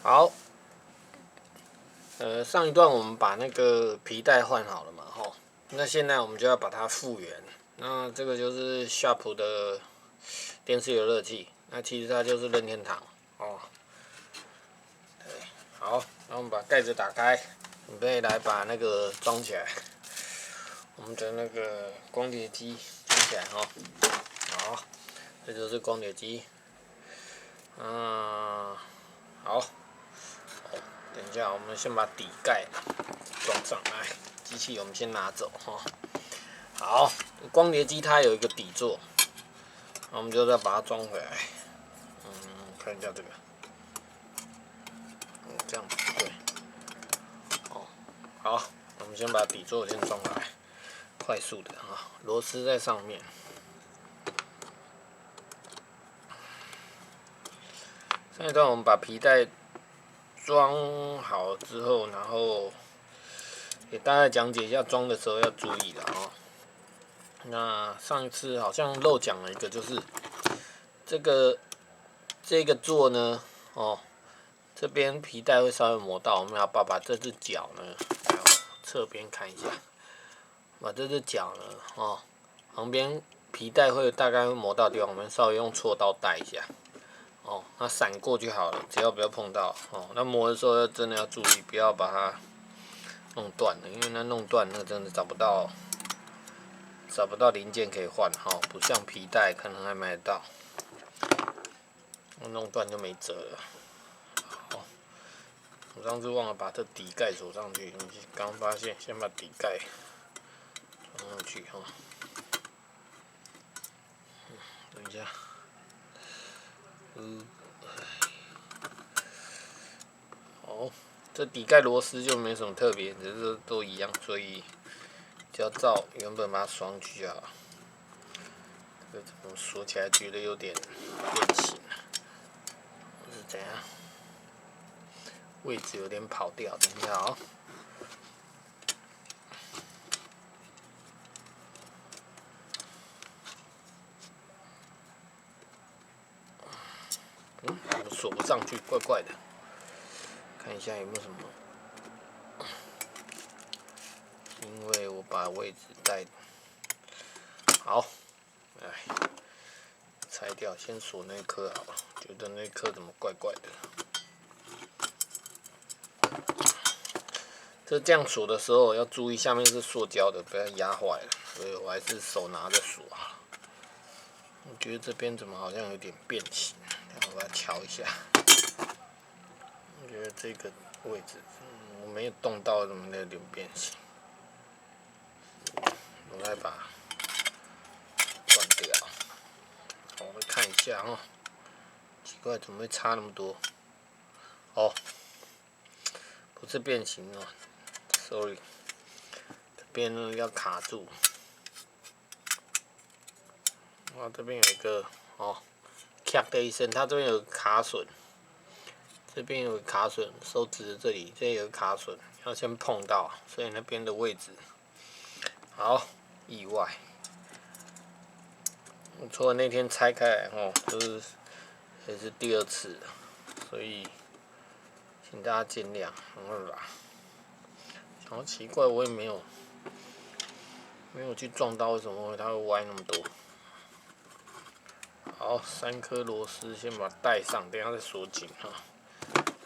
好，上一段我们把那个皮带换好了嘛，吼，那现在我们就要把它复原。那这个就是 Sharp 的电视游乐器，那其实它就是任天堂哦。对，好，那我们把盖子打开，准备来把那个装起来。我们的那个光碟机装起来哦。好，这就是光碟机。好。等一下，我们先把底盖装上来，机器我们先拿走哈。好，光碟机它有一个底座，那我们就再把它装回来。看一下这个，这样对。哦，好，我们先把底座先装回来，快速的啊，螺丝在上面。上一段我们把皮带装好之后，然后给大家讲解一下装的时候要注意的哦。那上一次好像漏讲了一个，就是这个座呢，这边皮带会稍微磨到，我们要把这只脚呢，侧边看一下，把这只脚呢，旁边皮带会大概会磨到的地方，我们稍微用锉刀带一下，那闪过就好了，只要不要碰到，那磨的时候真的要注意，不要把它弄断了，因为那弄断那真的找不到零件可以换，不像皮带可能还买得到，弄断就没辙了。我上次忘了把这底盖锁上去，刚发现，先把底盖装上去哈。等一下，好，这底盖螺丝就没什么特别，只是都一样，所以只要照原本把它锁上去就好。这怎么锁起来觉得有点变形了？是怎样？位置有点跑掉，等一下哦。怎么锁不上去？怪怪的。看一下有没有什么。因为我把位置带好，来拆掉，先锁那颗好了。觉得那颗怎么怪怪的？这样锁的时候要注意，下面是塑胶的，不要压坏了。所以我还是手拿着锁啊。我觉得这边怎么好像有点变形？我把它敲一下。我觉得这个位置，我没有动到，怎么有点变形？我再把断掉。我们看一下哦。奇怪，怎么会差那么多？不是变形哦 ，sorry， 这边呢要卡住。这边有一个咔的一声，它这边有卡榫，这边有卡榫，手指的这里有卡榫，要先碰到，所以那边的位置好意外。除了那天拆开来就是也是第二次，所以请大家见谅，好奇怪，我也没有去撞到，为什么它会歪那么多？好，3颗螺丝先把它带上，等一下再锁紧哈。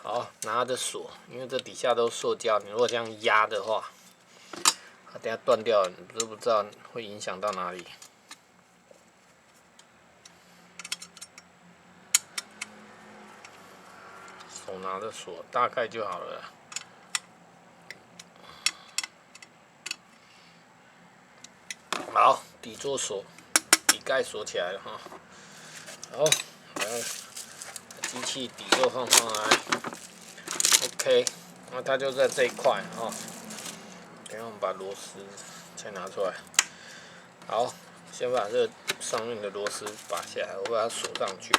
好，拿着锁，因为这底下都是塑胶，你如果这样压的话，它等下断掉了，你都不知道会影响到哪里。手拿着锁，大概就好了。好，底座锁，底盖锁起来了哈。好，来，机器底座放上来。OK， 那它就在这一块哈。等一下我们把螺丝再拿出来。好，先把这上面的螺丝拔下来，我把它锁上去。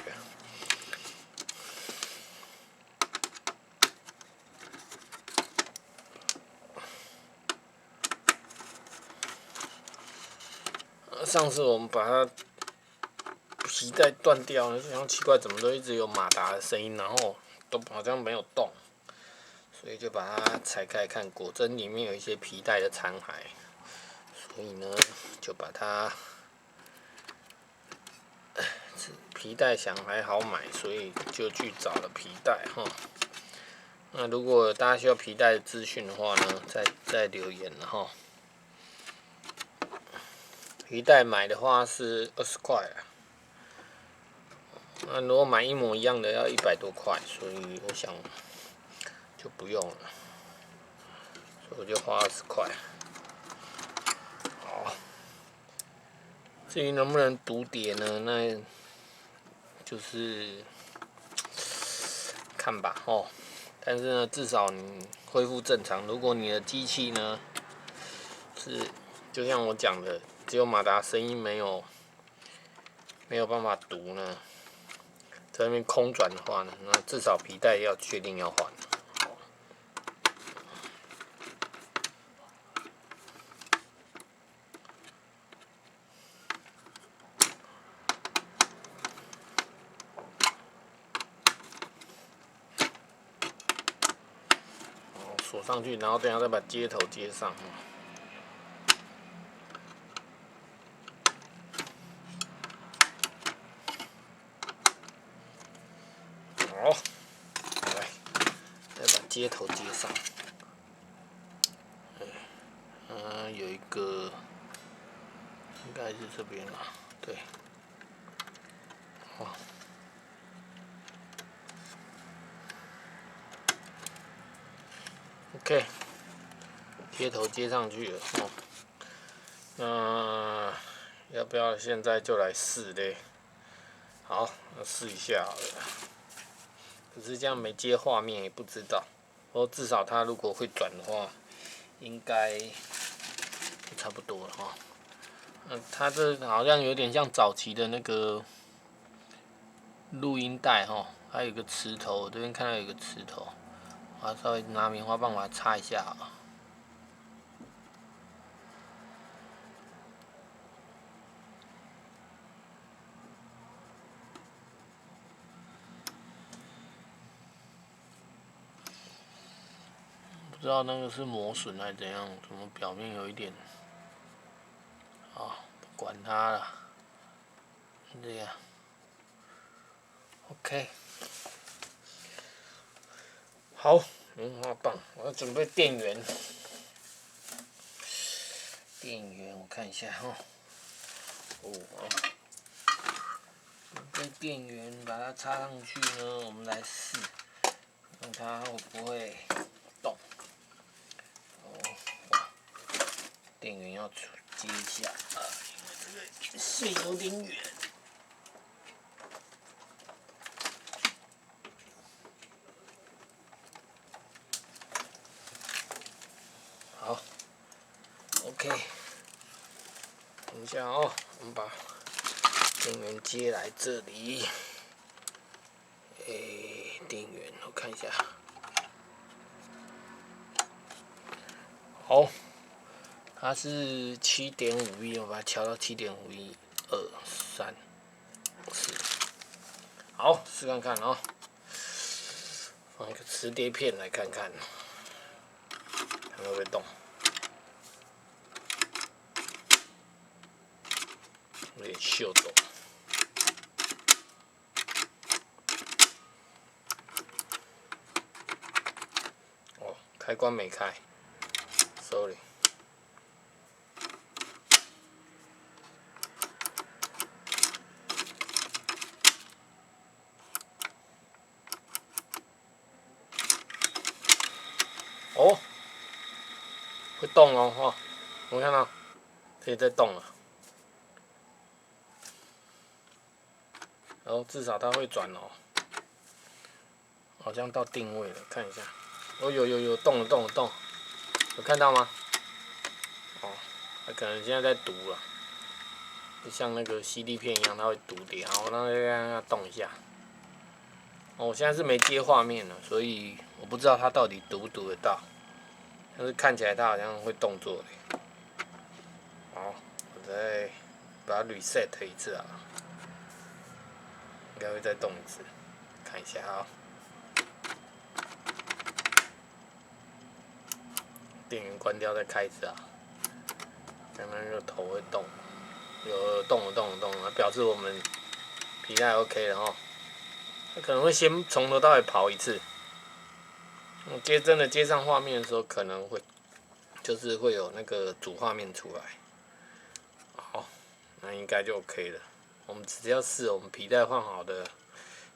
上次我们把它皮带断掉了，然后奇怪怎么都一直有马达的声音，然后都好像没有动，所以就把它拆开看，果真里面有一些皮带的残骸，所以呢就把它皮带想还好买，所以就去找了皮带哈。那如果大家需要皮带的资讯的话呢，再留言了哈。皮带买的话是20块啊，那如果买一模一样的要100多块，所以我想就不用了，所以我就花20块。好，至于能不能读碟呢？那就是看吧哦。但是呢，至少你恢复正常。如果你的机器呢是就像我讲的，只有马达声音没有办法读呢，在那边空转的话呢，那至少皮带要确定要换。锁上去，然后等下再把接头接上。好，来，再把接头接上。有一个，应该是这边啦，对。好。OK， 接头接上去了哦。那要不要现在就来试嘞？好，那试一下好了。可是这样没接画面也不知道。不过至少它如果会转的话，应该差不多了哈。它这好像有点像早期的那个录音带哈，还有一个磁头，我这边看到有一个磁头。我稍微拿棉花棒把它擦一下好了。不知道那个是磨损还是怎样，怎么表面有一点……不管它了，这样 OK。好，棉花棒，我要准备电源。电源我看一下哈。准备电源，把它插上去呢，我们来试，看它会不会动。电源要接一下因为这个线有点远。好 ，OK， 等一下哦，我们把电源接来这里。电源我看一下，好，它是7.5V，我把它调到7.5V，2、3、4，好，试看看哦。放一个磁碟片来看看，看会不会动。有点秀逗。哦，开关没开 ，sorry。哦，会动哦，哈，我看到，可以再动了。然后至少它会转哦，好像到定位了，看一下。哦，有动了，有看到吗？哦，它可能现在在读了，就像那个 CD 片一样，它会读碟。好，那让它动一下。哦，我现在是没接画面了，所以我不知道它到底读不读得到。但是看起来它好像会动作的。好，我再把它 reset 一次啊。应该会再动一次，看一下啊、电源关掉再开一次啊。刚刚那个头会动，有动了，表示我们皮带 OK 了哦。它可能会先从头到尾跑一次，真的接上画面的时候，可能会就是会有那个主画面出来。好，那应该就 OK 了。我们只要试我们皮带换好的，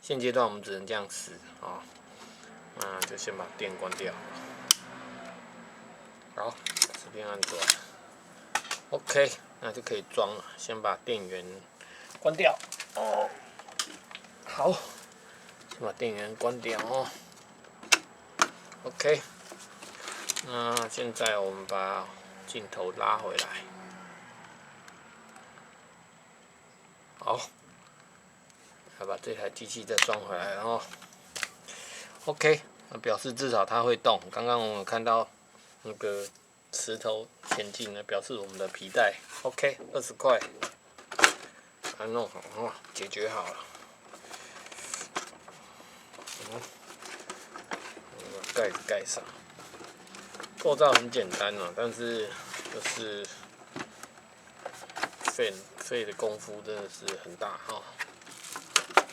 现阶段我们只能这样试啊。那就先把电关掉。好，这边按转 ，OK， 那就可以装了。先把电源关掉哦。好，先把电源关掉哦。OK， 那现在我们把镜头拉回来。好，要把这台机器再装回来，然后 OK， 那表示至少它会动。刚刚我们看到那个石头前进呢，表示我们的皮带 OK， 20块，把它弄好哦，解决好了。把盖子盖上。构造很简单啊，但是就是费的功夫真的是很大哈。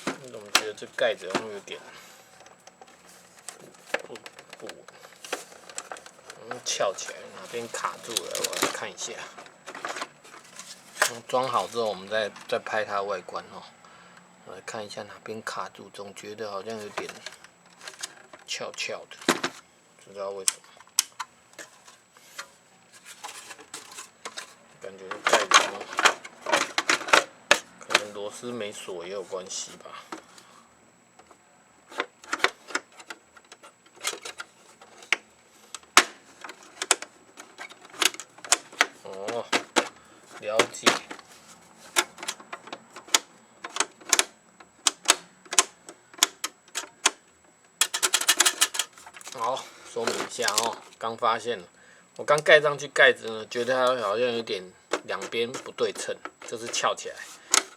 我怎么觉得这盖子好像有点不翘起来，哪边卡住了？我来看一下。装好之后，我们再拍它外观哦。我来看一下哪边卡住，总觉得好像有点翘翘的，不知道为什么。感觉盖子可能螺丝没锁也有关系吧。哦，了解。好，说明一下哦，刚发现我刚盖上去盖子呢，觉得它好像有点两边不对称，就是翘起来。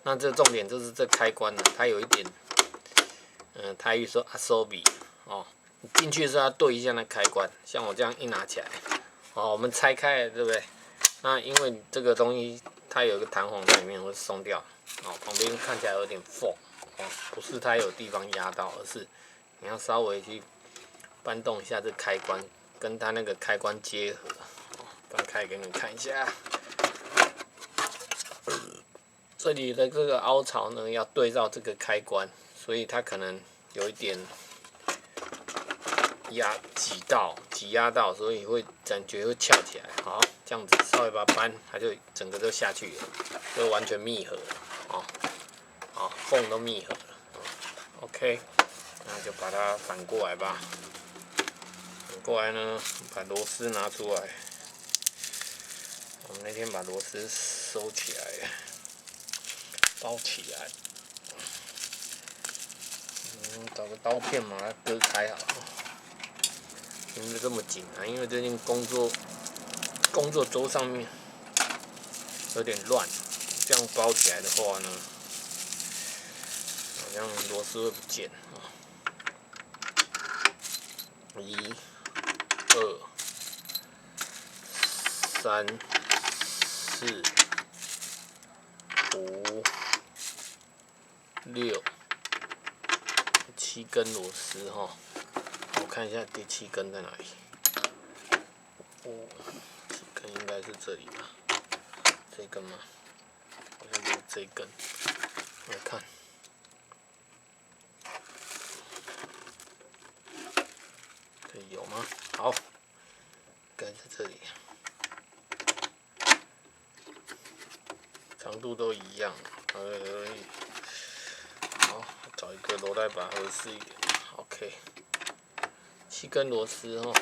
那这重点就是这开关呢，它有一点，台语说阿手比哦，你进去的时候要对一下那开关，像我这样一拿起来，哦，我们拆开了，对不对？那因为这个东西它有一个弹簧在里面会松掉，哦，旁边看起来有点缝，哦，不是它有地方压到，而是你要稍微去搬动一下这开关，跟它那个开关结合。翻开给你们看一下，这里的这个凹槽呢要对照这个开关，所以它可能有一点挤压到，所以会感觉会翘起来。好，这样子稍微把它扳，它就整个都下去了，就完全密合了。哦，好，缝都密合了。OK， 那就把它反过来吧。反过来呢，把螺丝拿出来。我们那天把螺丝收起来，包起来。找个刀片把它割开好了。为什么这么紧啊？因为最近工作桌上面有点乱，这样包起来的话呢，好像螺丝会不见啊。1、2、3、4、5、6、7根螺丝哈。我看一下第7根在哪里。7根应该是这里吧？这根吗？好像就是这根。来看，这有吗？好，该在这里。长度都一样，好，找一个螺带把合适一点。OK， 7根螺丝哦，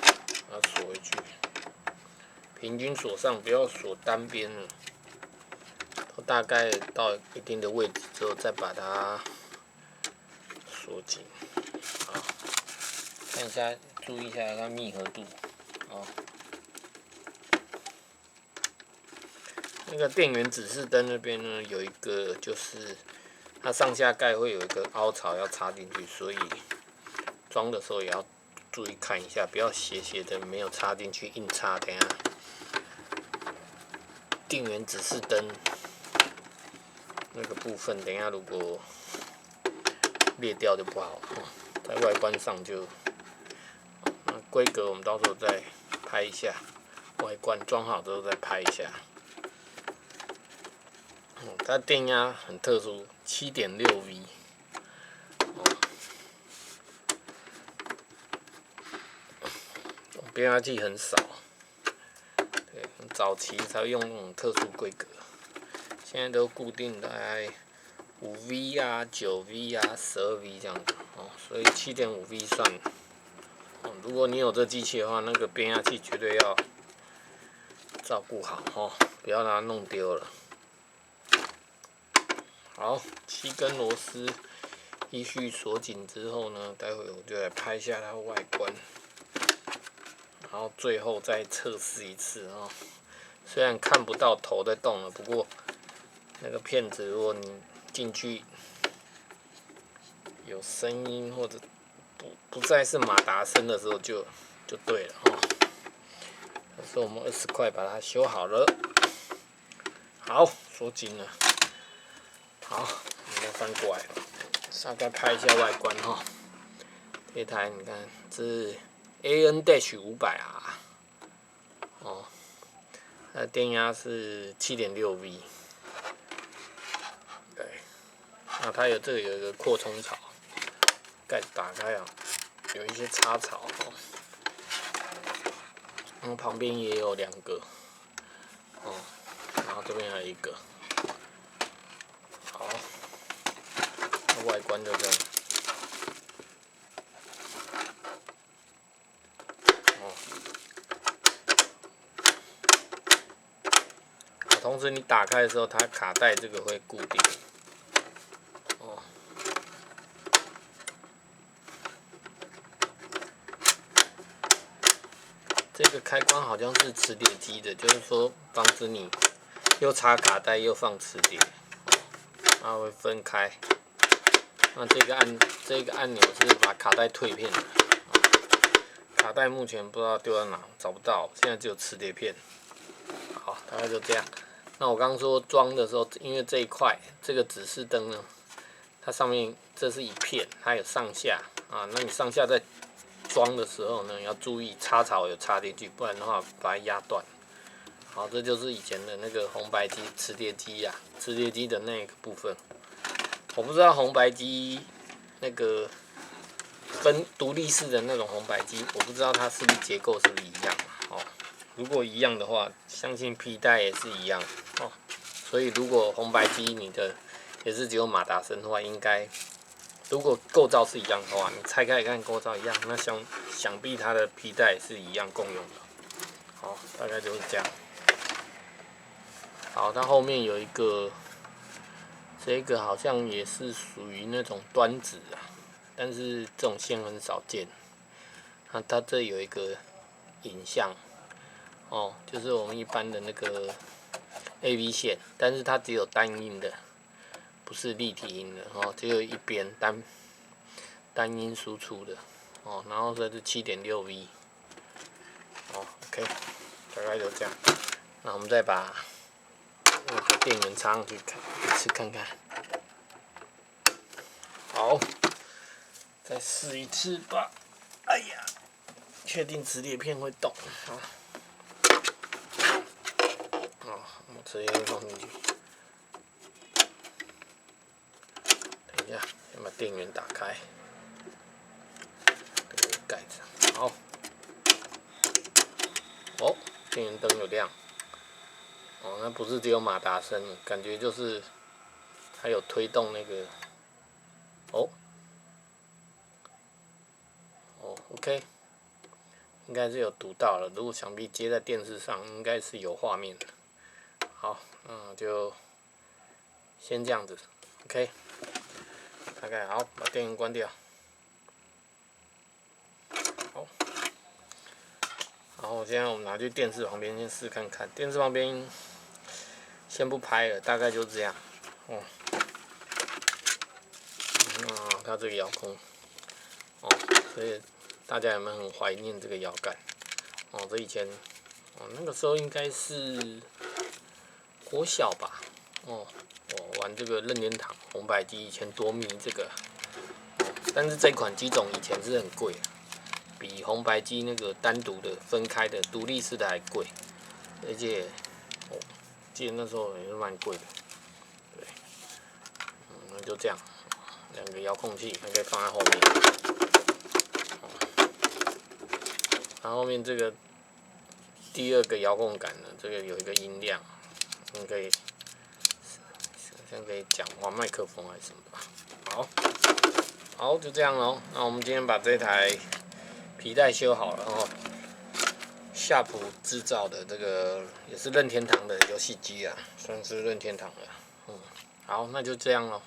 把它锁回去，平均锁上，不要锁单边了。大概到一定的位置之后，再把它锁紧。好，看一下，注意一下它密合度。哦，那个电源指示灯那边呢，有一个就是它上下盖会有一个凹槽要插进去，所以装的时候也要注意看一下，不要斜斜的没有插进去硬插，等下电源指示灯那个部分，等下如果裂掉就不好，在外观上就，那规格我们到时候再拍一下，外观装好之后再拍一下。它电压很特殊，7.6V。变压器很少，对，早期才会用那种特殊规格，现在都固定大概5V 啊、9V 啊、12V 这样子哦，所以7.5V 算。如果你有这机器的话，那个变压器绝对要照顾好哦，不要让它弄丢了。好，7根螺丝依序锁紧之后呢，待会我就来拍一下它外观。然后最后再测试一次哦。虽然看不到头在动了，不过那个片子如果你进去有声音或者不再是马达声的时候就对了哦。这是我们20块把它修好了，好锁紧了。好，我们再翻过来，大概拍一下外观哈。这台你看，这是 AN-500R， 哦，它的电压是7.6V， 对，那它有有一个扩充槽，盖子打开啊，有一些插槽哦，然后旁边也有2个，哦，然后这边还有1个，好，外观就这样。同时，你打开的时候，它卡带这个会固定。哦，这个开关好像是磁碟机的，就是说防止你又插卡带又放磁碟，它会分开。那这个按钮是把卡带退片的。卡带目前不知道丢在哪，找不到，现在只有磁碟片。好，大概就这样。那我刚刚说装的时候，因为这一块这个指示灯呢，它上面这是一片，它有上下啊。那你上下在装的时候呢，要注意插槽有插进去，不然的话把它压断。好，这就是以前的那个红白机磁碟机呀，磁碟机的那个部分。我不知道红白机那个分独立式的那种红白机，我不知道它是不是结构是不是一样哦。如果一样的话，相信皮带也是一样哦。所以如果红白机你的也是只有马达声的话，应该如果构造是一样的话，你拆开看构造一样，那想必它的皮带也是一样共用的。好，大概就是这样。好，它后面有一个，这个好像也是属于那种端子啊，但是这种线很少见。它这有一个影像。哦，就是我们一般的那个 AV 线，但是它只有单音的，不是立体音的哦，只有一边单音输出的哦。然后这是7.6V， 哦 ，OK， 大概就这样。那我们再把那个电源插上去一次看看。好，再试一次吧。哎呀，确定磁碟片会动啊。我直接放进去。等一下，先把电源打开，这个盖子。好，哦，电源灯有亮。哦，那不是只有马达声，感觉就是它有推动那个。哦 ，OK， 应该是有读到了。如果想必接在电视上，应该是有画面的。好，那就先这样子 ，OK。大概好，把电源关掉。好，然后现在我们拿去电视旁边先试看看。电视旁边先不拍了，大概就这样。哦，它这个遥控，哦，所以大家有没有很怀念这个摇杆？哦，这以前，那个时候应该是国小吧，我玩这个任天堂红白机，以前多迷这个，但是这款机种以前是很贵，比红白机那个单独的分开的独立式的还贵，而且，记得那时候也是蛮贵的，对，那就这样，两个遥控器还可以放在后面，然后后面这个第二个遥控杆呢，这个有一个音量，你可以。现在可以讲话麦克风还是什么的吧。好，就这样咯。那我们今天把这台皮带修好了哦。夏普制造的这个也是任天堂的游戏机啊，算是任天堂的。好，那就这样咯。